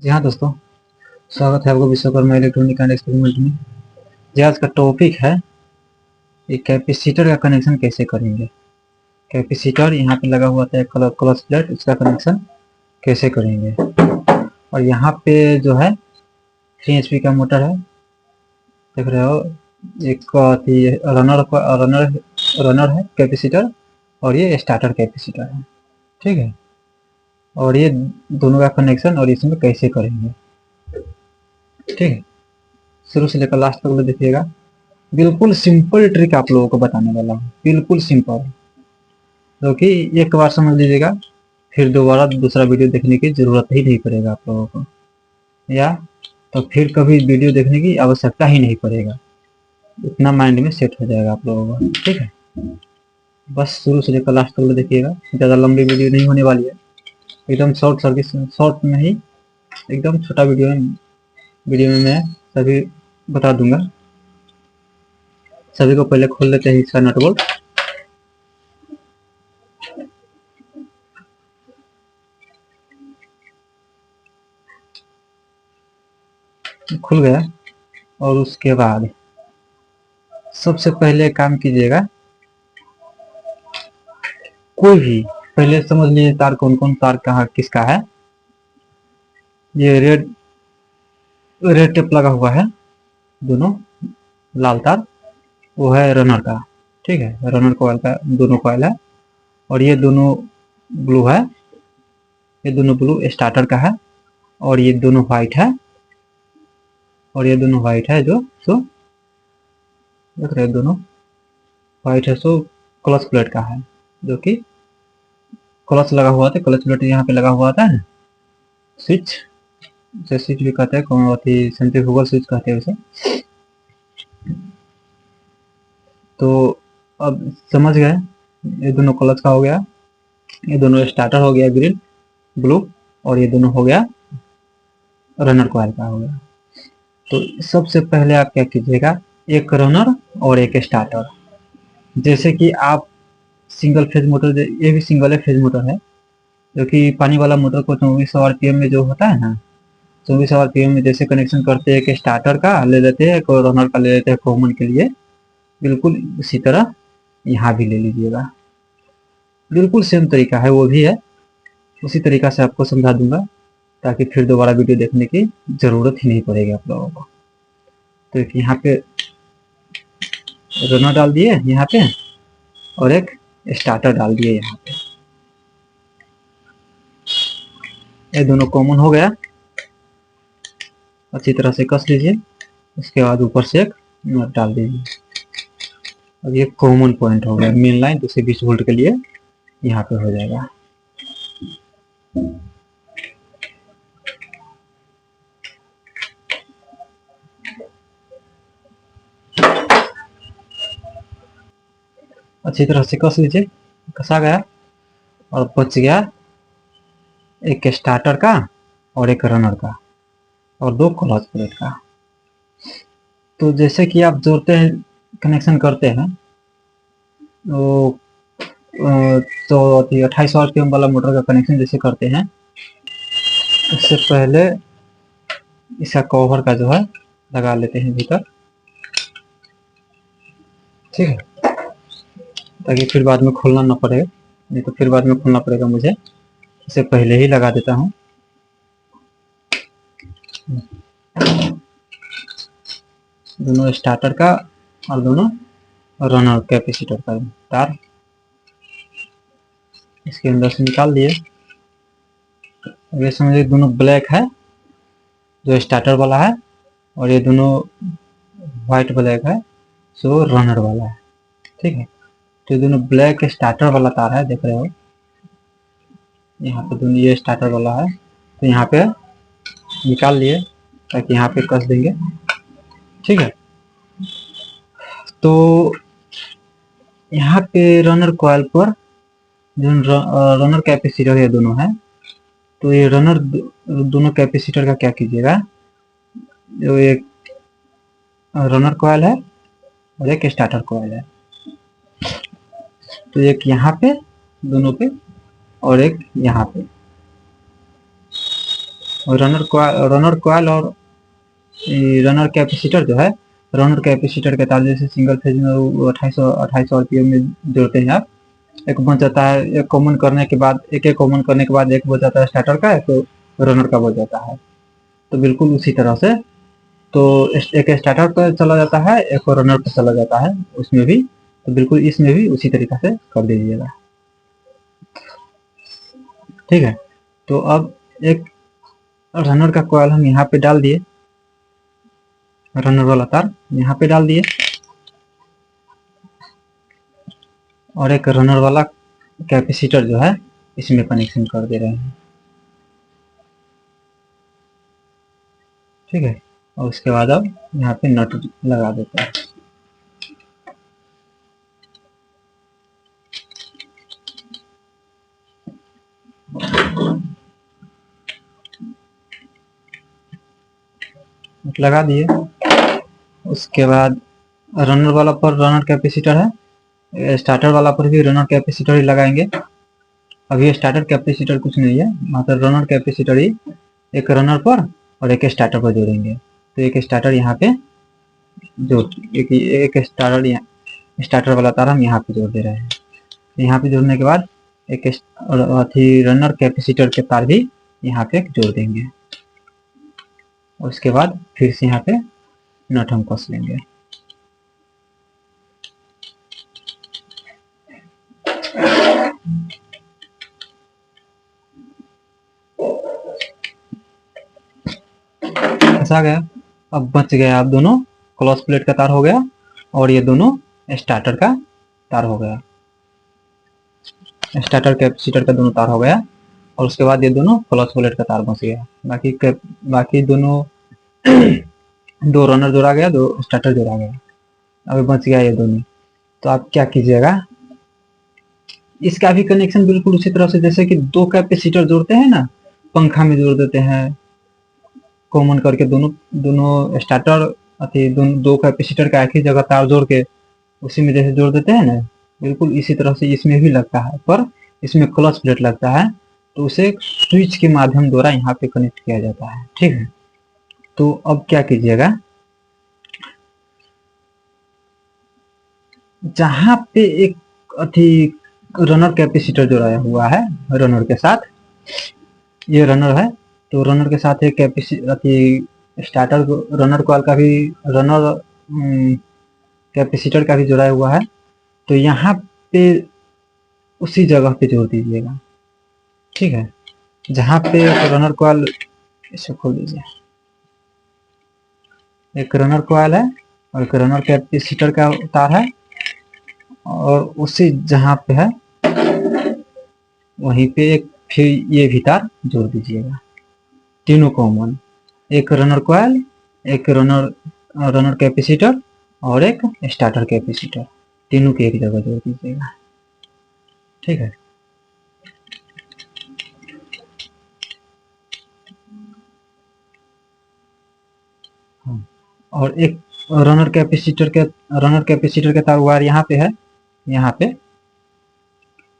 जी हाँ दोस्तों, स्वागत है आपको विश्वकर्मा इलेक्ट्रॉनिक एंड एक्सपेरिमेंट में। जी आज का टॉपिक है ये कैपेसिटर का कनेक्शन कैसे करेंगे। कैपेसिटर यहाँ पे लगा हुआ था एक क्लच प्लेट, इसका कनेक्शन कैसे करेंगे। और यहाँ पे जो है 3 HP का मोटर है, देख रहे हो। एक रनर रनर रनर है कैपेसिटर, और ये स्टार्टर कैपेसिटर है, ठीक है। और ये दोनों का कनेक्शन और इसमें कैसे करेंगे, ठीक है। शुरू से लेकर लास्ट तक देखिएगा। बिल्कुल सिंपल ट्रिक आप लोगों को बताने वाला हूँ, बिल्कुल सिंपल, जो कि एक बार समझ लीजिएगा, फिर दोबारा दूसरा वीडियो देखने की जरूरत ही नहीं पड़ेगा आप लोगों को, या तो फिर कभी वीडियो देखने की आवश्यकता ही नहीं पड़ेगा। इतना माइंड में सेट हो जाएगा आप लोगों को, ठीक है। बस शुरू से लेकर लास्ट तक देखिएगा, ज़्यादा लंबी वीडियो नहीं होने वाली है, एकदम शॉर्ट में ही, एकदम छोटा वीडियो में मैं सभी बता दूंगा। सभी को पहले खोल लेते हैं इसका नटबोल्ट। खुल गया। और उसके बाद सबसे पहले काम कीजिएगा, कोई भी पहले समझ लीजिए तार कौन कौन तार कहाँ किसका है। ये रेड टेप लगा हुआ है, दोनों लाल तार, वो है रनर का, ठीक है। रनर कॉइल का दोनों कॉइल है। और ये दोनों ब्लू है, ये दोनों ब्लू स्टार्टर का है। और ये दोनों व्हाइट है, और ये दोनों व्हाइट है जो सो देख रहे हैं, दोनों व्हाइट है, सो क्लच प्लेट का है, जो कि क्लच लगा हुआ था। क्लच प्लेट यहाँ पे लगा हुआ था, स्विच, जैसे स्विच भी कहते हैं, कौन होती सेंट्रीफ्यूगल स्विच कहते हैं उसे। तो अब समझ गए, ये दोनों क्लच का हो गया, ये दोनों स्टार्टर हो गया ग्रीन ब्लू, और ये दोनों हो गया रनर कॉइल का हो गया। तो सबसे पहले आप क्या कीजिएगा, एक रनर और एक स्टार्टर। जैसे कि आप सिंगल फेज मोटर, ये भी सिंगल फेज मोटर है, जो कि पानी वाला मोटर को 2400 RPM में जो होता है ना, 2400 RPM में जैसे कनेक्शन करते हैं, एक स्टार्टर का ले लेते हैं, एक रनर का ले लेते हैं कॉमन के लिए, बिल्कुल उसी तरह यहाँ भी ले लीजिएगा। बिल्कुल सेम तरीका है, वो भी है, उसी तरीका से आपको समझा दूंगा, ताकि फिर दोबारा वीडियो देखने की जरूरत ही नहीं पड़ेगी आप लोगों को। तो एक यहाँ पे रनर डाल दिए यहाँ पे, और एक स्टार्टर डाल दिए यहाँ पे, ये दोनों कॉमन हो गया। अच्छी तरह से कस लीजिए, उसके बाद ऊपर से एक नट डाल दीजिए। अब ये कॉमन पॉइंट हो गया, मेन लाइन 220 वोल्ट के लिए यहाँ पे हो जाएगा। अच्छी तरह से कस लीजिए, कसा गया, और बच गया एक स्टार्टर का और एक रनर का और 2 क्लच प्लेट का। तो जैसे कि आप जोड़ते हैं, कनेक्शन करते हैं, तो तो 2800 RPM वाला मोटर का कनेक्शन जैसे करते हैं, उससे पहले इसका कवर का जो है लगा लेते हैं भीतर, ठीक है, ताकि फिर बाद में खोलना ना पड़े, नहीं तो फिर बाद में खोलना पड़ेगा मुझे, इसे पहले ही लगा देता हूँ। दोनों स्टार्टर का और दोनों रनर कैपेसिटर का तार इसके अंदर से निकाल दिए। ये समझिए दोनों ब्लैक है, जो स्टार्टर वाला है, और ये दोनों व्हाइट ब्लैक है, जो रनर वाला है, ठीक है। तो दोनों ब्लैक स्टार्टर वाला तार है, देख रहे हो, यहाँ पे दोनों ये स्टार्टर वाला है, तो यहाँ पे निकाल लिए, ताकि यहाँ पे कस देंगे, ठीक है। तो यहाँ पे रनर कॉइल पर जो रनर कैपेसिटर ये दोनों है, तो ये रनर दोनों कैपेसिटर का क्या कीजिएगा, जो एक रनर कॉइल है और एक स्टार्टर कॉइल है, तो एक यहाँ पे दोनों पे और एक यहाँ पे, और रनर कॉइल और रनर कैपेसिटर जो है, रनर कैपेसिटर के तार जैसे सिंगल फेज में वो 2800 आरपीएम में जोड़ते हैं आप, एक बच जाता है, एक कॉमन करने के बाद एक कॉमन करने के बाद एक बच जाता है स्टार्टर का, एक रनर का बच जाता है। तो बिल्कुल उसी तरह से तो एक स्टार्टर पर चला जाता है, एक रनर पर चला जाता है उसमें भी, तो बिल्कुल इसमें भी उसी तरीका से कर दीजिएगा। ठीक है, तो अब एक रनर का कॉइल हम यहाँ पे डाल दिए, रनर वाला तार यहाँ पे डाल दिए, और एक रनर वाला कैपेसिटर जो है इसमें कनेक्शन कर दे रहे हैं। ठीक है, और उसके बाद अब यहाँ पे नट लगा देते हैं। नट लगा दिए, उसके बाद रनर वाला पर रनर कैपेसिटर है, स्टार्टर वाला पर भी रनर कैपेसिटर ही लगाएंगे। अभी स्टार्टर कैपेसिटर कुछ नहीं है, मतलब रनर कैपेसिटर ही एक रनर पर और एक स्टार्टर पर जोड़ेंगे। तो एक स्टार्टर यहाँ पे जोड़, एक स्टार्टर यहाँ, स्टार्टर वाला तार हम यहाँ पे जोड़ दे रहे हैं। यहाँ पे जोड़ने के बाद एक रनर कैपेसिटर के तार भी यहाँ पे जोड़ देंगे, और उसके बाद फिर से यहाँ पे नट हम कस लेंगे। फंसा गया, अब बच गया, अब दोनों क्लॉच प्लेट का तार हो गया और ये दोनों स्टार्टर का तार हो गया, स्टार्टर कैपेसिटर का दोनों तार हो गया, और उसके बाद ये दोनों क्लॉच प्लेट का तार बच गया। बाकी दोनों दो रनर जोड़ा गया, दो स्टार्टर जोड़ा गया, अभी बच गया ये दोनों। तो आप क्या कीजिएगा, इसका भी कनेक्शन बिल्कुल उसी तरह से जैसे कि दो कैपेसिटर जोड़ते हैं ना, पंखा में जोड़ देते हैं कॉमन करके, दोनों दोनों स्टार्टर दो कैपेसिटर का एक ही जगह तार जोड़ के उसी में जैसे जोड़ देते हैं ना, बिल्कुल इसी तरह से इसमें भी लगता है, पर इसमें क्लच प्लेट लगता है, तो उसे स्विच के माध्यम द्वारा यहाँ पे कनेक्ट किया जाता है। ठीक है, तो अब क्या कीजिएगा, जहाँ पे एक अथी रनर कैपेसिटर जोड़ाया हुआ है, रनर के साथ ये रनर है, तो रनर के साथ एक स्टार्टर रनर कॉइल का भी, रनर कैपेसिटर का भी जोड़ा हुआ है, तो यहाँ पे उसी जगह पे जोड़ दीजिएगा। ठीक है, जहाँ पे रनर कॉइल, इसे खोल दीजिए, एक रनर कॉइल है और एक रनर कैपेसिटर का तार है, और उसी जहाँ पे है वहीं पे एक फिर ये भी तार जोड़ दीजिएगा, तीनों कॉमन, एक रनर कॉइल, एक रनर कैपेसिटर और एक स्टार्टर कैपेसिटर, तीनों की एक जगह जोड़ दीजिएगा। ठीक है, और एक रनर कैपेसिटर के तार वायर यहाँ पे है, यहाँ पे,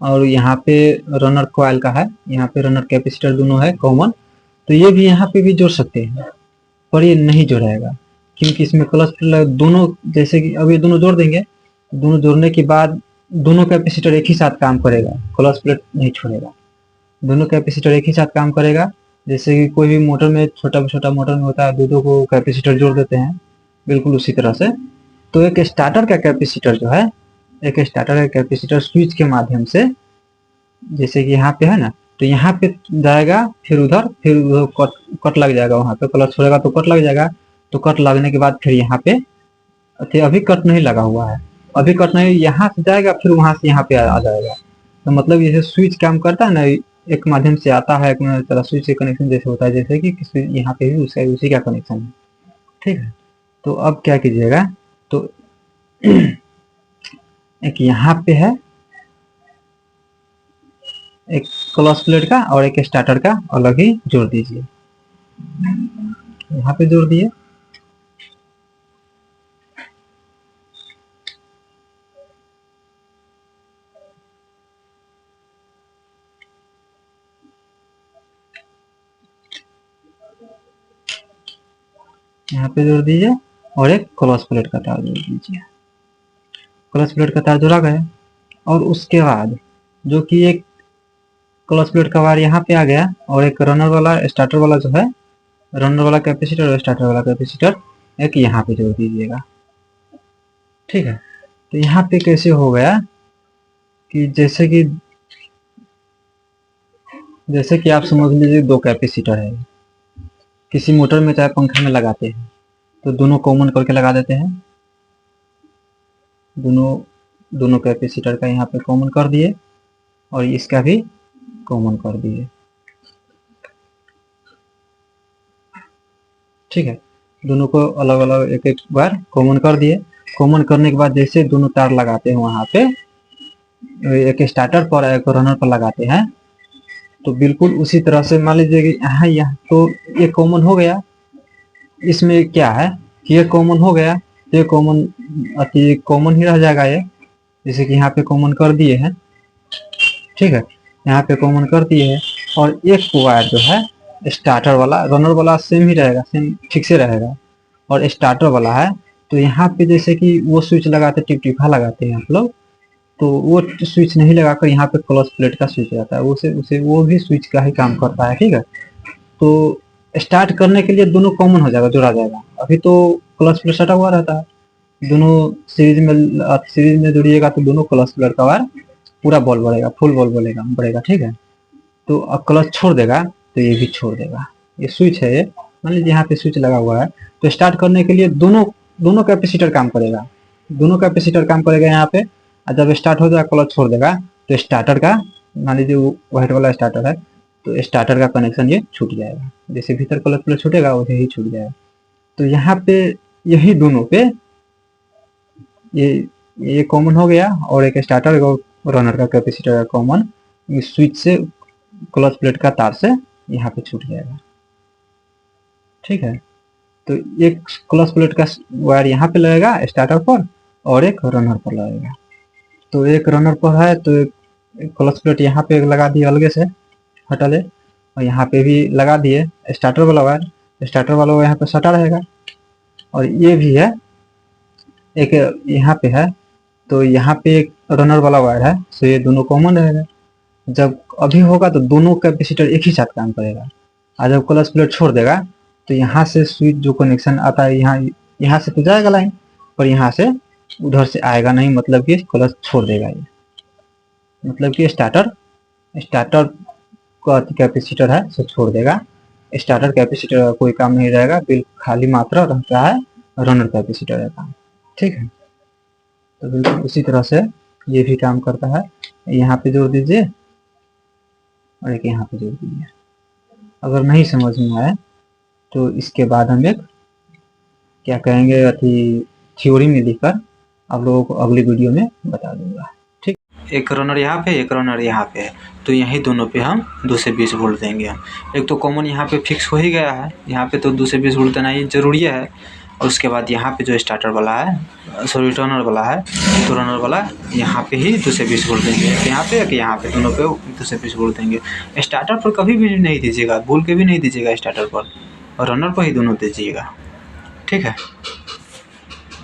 और यहाँ पे रनर कॉइल का है, यहाँ पे रनर कैपेसिटर दोनों है कॉमन, तो ये भी यहाँ पे भी जोड़ सकते हैं, पर ये नहीं जोड़ाएगा क्योंकि इसमें क्लच दोनों, जैसे कि अब ये दोनों जोड़ देंगे, दोनों जोड़ने के बाद दोनों कैपेसिटर एक ही साथ काम करेगा, क्लच प्लेट नहीं छोड़ेगा, दोनों कैपेसिटर एक ही साथ काम करेगा। जैसे कि कोई भी मोटर में, छोटा छोटा मोटर में होता है, दो को कैपेसिटर जोड़ देते हैं, बिल्कुल उसी तरह से। तो एक स्टार्टर का कैपेसिटर जो है, एक स्टार्टर का कैपेसिटर स्विच के माध्यम से, जैसे कि यहाँ पे है ना, तो यहाँ पे जाएगा, फिर उधर कट लग जाएगा, वहाँ पे क्लच छोड़ेगा तो कट लग जाएगा, तो कट लगने के बाद फिर यहाँ पे, अभी कट नहीं लगा हुआ है, अभी कट नहीं, यहाँ से जाएगा फिर वहां से यहाँ पे आ जाएगा। तो मतलब ये स्विच काम करता है ना, एक माध्यम से आता है, एक तरह स्विच से कनेक्शन जैसे होता है, जैसे कि यहाँ पे भी उसी का कनेक्शन है। ठीक है, तो अब क्या कीजिएगा, तो एक यहाँ पे है, एक क्लच प्लेट का और एक स्टार्टर का अलग ही जोड़ दीजिए, यहाँ पे जोड़ दिए, यहाँ पे जोड़ दीजिए और एक क्लच प्लेट का तार जोड़ दीजिए। क्लच प्लेट का तार जोड़ा गया और उसके बाद जो कि एक क्लच प्लेट का वायर यहाँ पे आ गया और एक रनर वाला स्टार्टर वाला जो है, रनर वाला कैपेसिटर और स्टार्टर वाला कैपेसिटर एक यहाँ पे जोड़ दीजिएगा। ठीक है, तो यहाँ पे कैसे हो गया कि जैसे कि आप समझ लीजिए दो कैपेसिटर है, किसी मोटर में चाहे पंखे में लगाते हैं तो दोनों कॉमन करके लगा देते हैं। दोनों कैपेसिटर का यहाँ पे कॉमन कर दिए और इसका भी कॉमन कर दिए। ठीक है, दोनों को अलग अलग एक एक बार कॉमन कर दिए। कॉमन करने के बाद जैसे दोनों तार लगाते हैं वहां पे, एक स्टार्टर पर एक रनर पर लगाते हैं, तो बिल्कुल उसी तरह से मान लीजिए कि यहाँ तो ये कॉमन हो गया। इसमें क्या है कि ये कॉमन हो गया तो ये कॉमन ही रह जाएगा ये, जैसे कि यहाँ पे कॉमन कर दिए हैं। ठीक है, यहाँ पे कॉमन कर दिए है और एक वायर जो है स्टार्टर वाला, रनर वाला सेम ही रहेगा, सेम ठीक से रहेगा, और स्टार्टर वाला है तो यहाँ पे जैसे कि वो स्विच लगाते टिपटिपा लगाते हैं आप लोग, तो वो स्विच नहीं लगाकर यहाँ पे क्लच प्लेट का स्विच रहता है, उसे वो भी स्विच का ही काम करता है। ठीक है, तो स्टार्ट करने के लिए दोनों कॉमन हो जाएगा, जोड़ा जाएगा। अभी तो क्लच प्लेट सटा हुआ रहता है, दोनों सीरीज में जोड़िएगा तो दोनों क्लच प्लेट का वायर पूरा बॉल बढ़ेगा, फुल बॉल बढ़ेगा। ठीक है, तो अब क्लच छोड़ देगा तो ये भी छोड़ देगा। ये स्विच है, ये मान लीजिए यहाँ पे स्विच लगा हुआ है, तो स्टार्ट करने के लिए दोनों कैपेसिटर काम करेगा, यहाँ पे। और जब स्टार्ट हो जाएगा क्लच छोड़ देगा तो स्टार्टर का, मान लीजिए वो व्हाइट वाला स्टार्टर है, तो स्टार्टर का कनेक्शन ये छूट जाएगा, जैसे भीतर क्लच प्लेट छूटेगा वैसे ही छूट जाएगा। तो यहाँ पे यही दोनों पे ये कॉमन हो गया और एक स्टार्टर और रनर का कैपेसिटर कॉमन, स्विच से क्लच प्लेट का तार से यहाँ पे छूट जाएगा। ठीक है, तो एक क्लच प्लेट का वायर यहाँ पे लगेगा स्टार्टर पर और एक रनर पर लगेगा। तो एक रनर पर है तो एक क्लच प्लेट यहाँ पे लगा दिए अलगे से, हटा ले, और यहाँ पे भी लगा दिए स्टार्टर वाला वायर, स्टार्टर वाला यहाँ पे सटा रहेगा। और ये भी है एक यहाँ पे है, तो यहाँ पे एक रनर वाला वायर है, तो ये दोनों कॉमन रहेगा। जब अभी होगा तो दोनों कैपेसिटर एक ही साथ काम करेगा, और जब क्लच प्लेट छोड़ देगा तो यहाँ से स्विच जो कनेक्शन आता है यहाँ से तो जाएगा लाइन, पर यहाँ से उधर से आएगा नहीं, मतलब कि क्लच छोड़ देगा ये, मतलब कि स्टार्टर का कैपेसिटर है सो छोड़ देगा। स्टार्टर कैपेसिटर का कोई काम नहीं रहेगा, बिल्कुल खाली मात्रा रहता है रनर कैपेसिटर का। ठीक है, तो बिल्कुल उसी तरह से ये भी काम करता है। यहाँ पे जोड़ दीजिए और एक यहाँ पे जोड़ दीजिए। अगर नहीं समझ में आए तो इसके बाद हम एक क्या कहेंगे थ्योरी में लिखकर आप लोगों को अगली वीडियो में बता दूंगा। ठीक, एक रनर यहाँ पे, एक रनर यहाँ पे है, तो यही दोनों पे हम 2 से 20 वोल्ट देंगे हम। एक तो कॉमन यहाँ पे फिक्स हो ही गया है, यहाँ पे तो 2 से 20 वोल्ट देना ही जरूरी है। और उसके बाद यहाँ पे जो स्टार्टर वाला है, सॉरी रनर वाला है, तो रनर वाला यहाँ पे ही 2 से 20 वोल्ट देंगे, यहाँ पे कि यहाँ पे, दोनों पे 2 से 20 वोल्ट देंगे। स्टार्टर पर कभी भी नहीं दीजिएगा, भूल के भी नहीं दीजिएगा स्टार्टर पर, और रनर पर ही दोनों दीजिएगा। ठीक है।